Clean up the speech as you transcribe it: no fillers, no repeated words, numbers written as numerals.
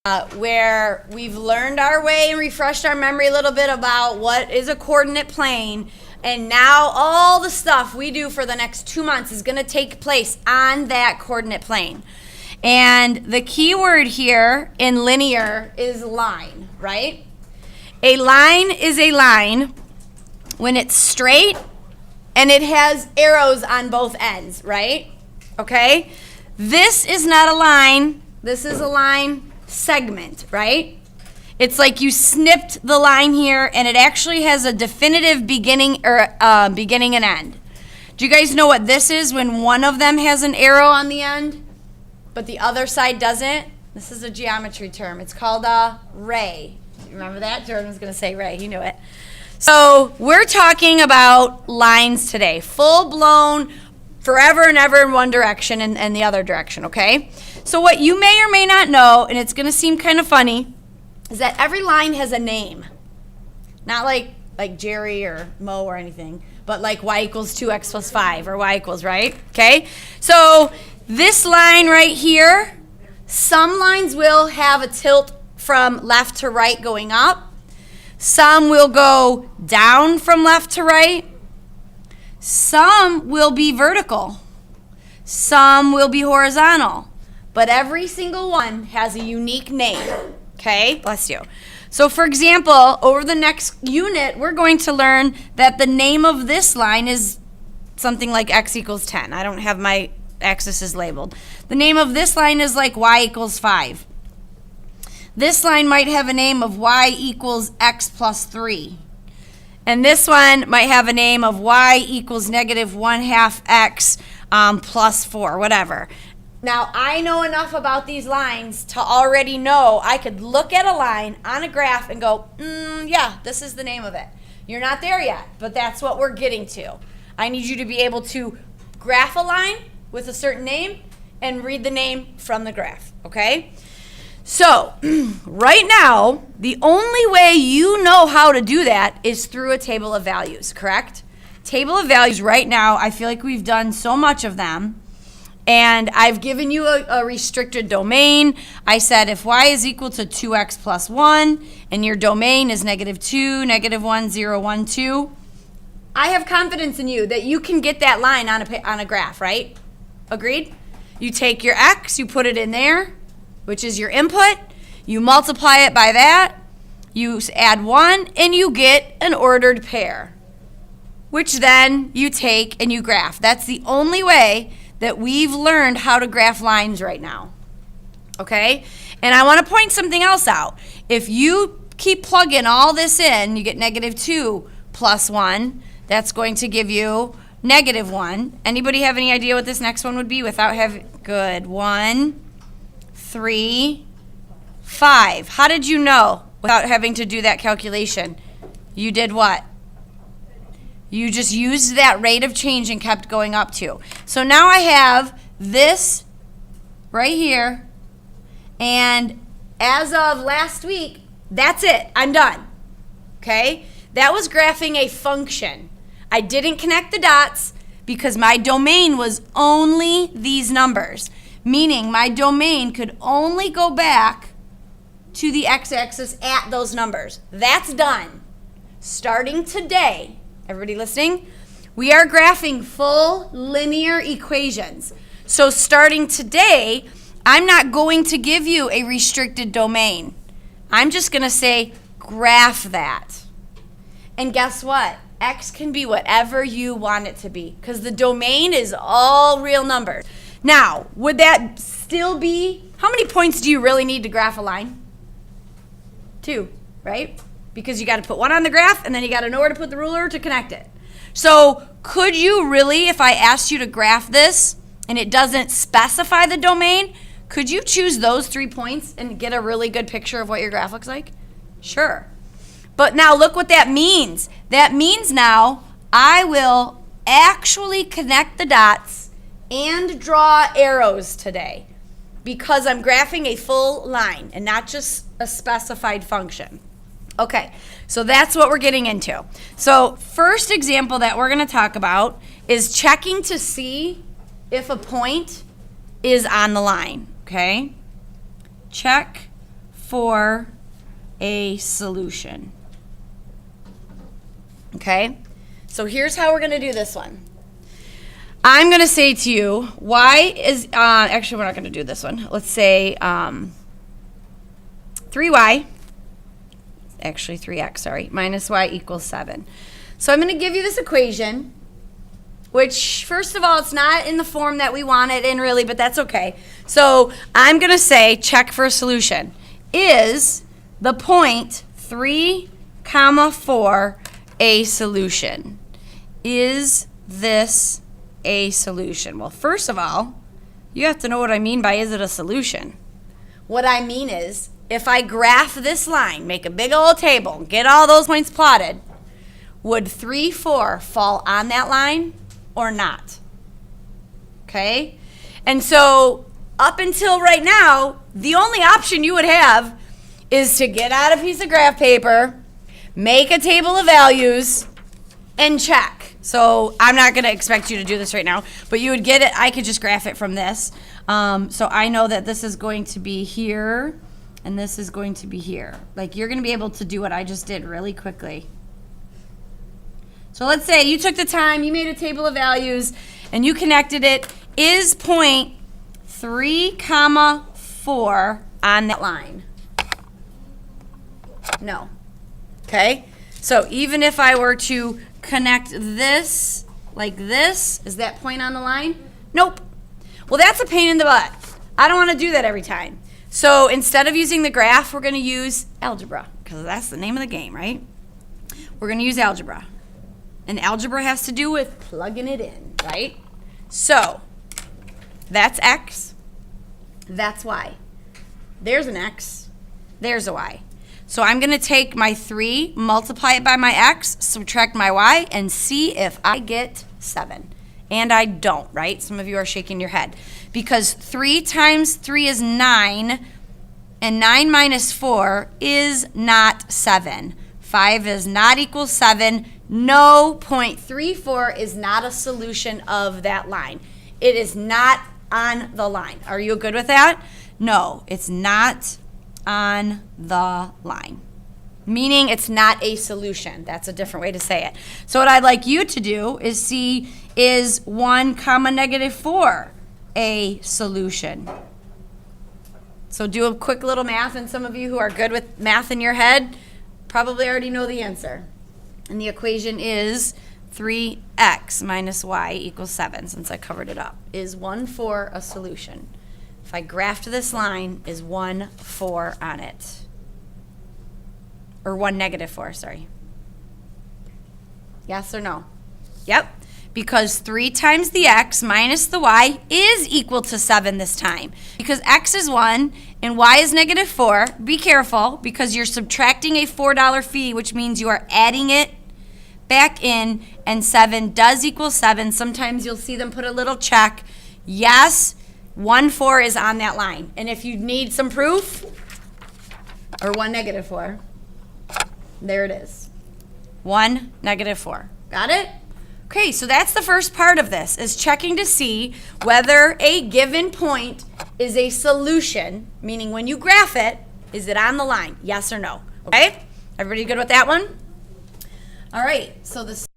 where we've learned our way and refreshed our memory a little bit about what is a coordinate plane. And now all the stuff we do for the next 2 months is going to take place on that coordinate plane. And the key word here in linear is line, right? A line is a line when it's straight and it has arrows on both ends, right? Okay? This is not a line. This is a line segment, right? It's like you snipped the line here and it actually has a definitive beginning or beginning and end. Do you guys know what this is when one of them has an arrow on the end, but the other side doesn't? This is a geometry term. It's called a ray. You remember that? Jordan was going to say ray. He knew it. So we're talking about lines today. Full-blown, forever and ever in one direction and the other direction, okay? So what you may or may not know, and it's going to seem kind of funny, is that every line has a name. Not like Jerry or Mo or anything, but like y equals 2x plus 5 or y equals, right? Okay? So this line right here, some lines will have a tilt from left to right going up. Some will go down from left to right. Some will be vertical. Some will be horizontal. But every single one has a unique name. Okay? Bless you. So for example, over the next unit, we're going to learn that the name of this line is something like x equals 10. I don't have my axes labeled. The name of this line is like y equals 5. This line might have a name of y equals x plus 3. And this one might have a name of y equals negative 1/2 x plus 4, whatever. Now, I know enough about these lines to already know I could look at a line on a graph and go, yeah, this is the name of it. You're not there yet, but that's what we're getting to. I need you to be able to graph a line with a certain name and read the name from the graph, okay? So, right now, the only way you know how to do that is through a table of values, correct? Table of values right now, I feel like we've done so much of them. And I've given you a restricted domain. I said if y is equal to 2x plus 1 and your domain is negative 2, negative 1, 0, 1, 2, I have confidence in you that you can get that line on a graph, right? Agreed? You take your x, you put it in there, which is your input. You multiply it by that. You add 1, and you get an ordered pair, which then you take and you graph. That's the only way that we've learned how to graph lines right now, okay? And I want to point something else out. If you keep plugging all this in, you get negative 2 plus 1. That's going to give you negative 1. Anybody have any idea what this next one would be without having, good, 1, 3, 5. How did you know without having to do that calculation? You did what? You just used that rate of change and kept going up to. So now I have this right here, and as of last week, that's it. I'm done. Okay? That was graphing a function. I didn't connect the dots because my domain was only these numbers, meaning my domain could only go back to the x-axis at those numbers. That's done. Starting today, everybody listening? We are graphing full linear equations. So starting today, I'm not going to give you a restricted domain. I'm just going to say graph that. And guess what? X can be whatever you want it to be because the domain is all real numbers. Now, would that still be, how many points do you really need to graph a line? 2, right? Because you got to put 1 on the graph, and then you got to know where to put the ruler to connect it. So could you really, if I asked you to graph this, and it doesn't specify the domain, could you choose those 3 points and get a really good picture of what your graph looks like? Sure. But now look what that means. That means now I will actually connect the dots and draw arrows today because I'm graphing a full line and not just a specified function. Okay, so that's what we're getting into. So first example that we're going to talk about is checking to see if a point is on the line, okay? Check for a solution. Okay? So here's how we're going to do this one. I'm going to say to you, y is, actually we're not going to do this one. Let's say 3y, actually 3x, sorry, minus y equals 7. So I'm going to give you this equation, which, first of all, it's not in the form that we want it in, really, but that's okay. So I'm going to say, check for a solution. Is the point 3, 4 a solution? Is this a solution? Well, first of all, you have to know what I mean by is it a solution. What I mean is, if I graph this line, make a big old table, get all those points plotted, would 3, 4 fall on that line or not? Okay? And so up until right now, the only option you would have is to get out a piece of graph paper, make a table of values, and check. So I'm not going to expect you to do this right now, but you would get it. I could just graph it from this. So I know that this is going to be here, and this is going to be here. Like, you're going to be able to do what I just did really quickly. So let's say you took the time, you made a table of values, and you connected it. Is point 3, 4 on that line? No. Okay? So even if I were to connect this like this, is that point on the line? Nope. Well, that's a pain in the butt. I don't want to do that every time. So instead of using the graph, we're going to use algebra, because that's the name of the game, right? We're going to use algebra. And algebra has to do with plugging it in, right? So that's x, that's y. There's an x, there's a y. So I'm going to take my 3, multiply it by my x, subtract my y, and see if I get 7. And I don't, right? Some of you are shaking your head. Because 3 times 3 is 9, and 9 minus 4 is not 7. 5 is not equal 7. No, 0.34 is not a solution of that line. It is not on the line. Are you good with that? No, it's not on the line. Meaning it's not a solution. That's a different way to say it. So what I'd like you to do is see, is 1, negative 4 a solution? So do a quick little math, and some of you who are good with math in your head probably already know the answer. And the equation is 3x minus y equals 7, since I covered it up. Is 1, 4 a solution? If I graphed this line, is 1, 4 on it? Or 1, negative 4, sorry. Yes or no? Yep. Because 3 times the x minus the y is equal to 7 this time. Because x is 1 and y is negative 4. Be careful, because you're subtracting a $4 fee, which means you are adding it back in, and 7 does equal 7. Sometimes you'll see them put a little check. Yes, 1, 4 is on that line. And if you need some proof, or 1, negative 4, there it is. 1, negative 4. Got it? Okay, so that's the first part of this, is checking to see whether a given point is a solution, meaning when you graph it, is it on the line? Yes or no? Okay? Everybody good with that one? All right, so the